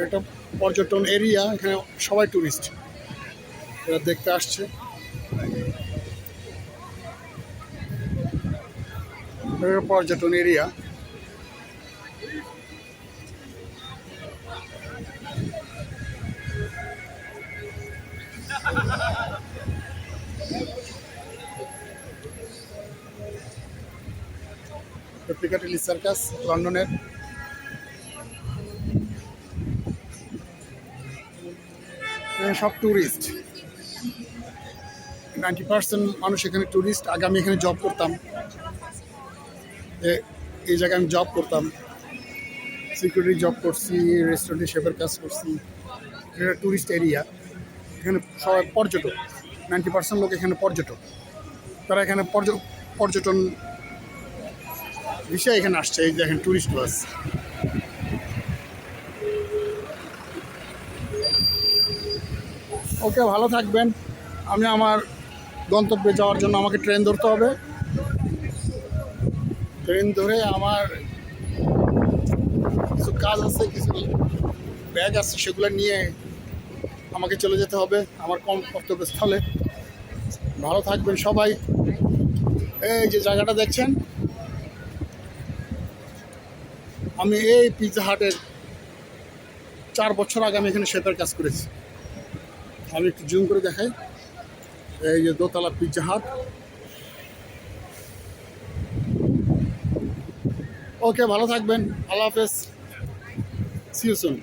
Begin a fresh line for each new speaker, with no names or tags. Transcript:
একটা পর্যটন এরিয়া, এখানে সবাই ট্যুরিস্ট, এরা দেখতে আসছে। পর্যটন এরিয়া। পিকাডিলি সার্কাস লন্ডনের। সব ট্যুরিস্ট, 90% মানুষ এখানে ট্যুরিস্ট। আগে আমি এখানে জব করতাম, এই জায়গায় আমি জব করতাম, সিকিউরিটি জব করছি, রেস্টুরেন্টে শেফের কাজ করছি। এটা ট্যুরিস্ট এরিয়া, এখানে সবাই পর্যটক, 90% লোক এখানে পর্যটক। তারা এখানে পর্যটন বিষয়ে এখানে আসছে। এই দেখেন ট্যুরিস্ট বাস। ওকে, ভালো থাকবেন। আমি আমার গন্তব্যে যাওয়ার জন্য আমাকে ট্রেন ধরতে হবে। ট্রেন ধরে আমার কিছু কাজ আছে, কিছু ব্যাগ আছে, সেগুলো নিয়ে আমাকে চলে যেতে হবে আমার কর্তব্যস্থলে। ভালো থাকবেন সবাই। এই যে জায়গাটা দেখছেন, আমি এই পিৎজা হাটের 4 বছর আগে আমি এখানে শেফের কাজ করেছি। আমি একটু জুম করে দেখাই। এই যে দোতলা পিৎজা হাট। ওকে, ভালো থাকবেন। আল্লাহ হাফেজ। See you soon.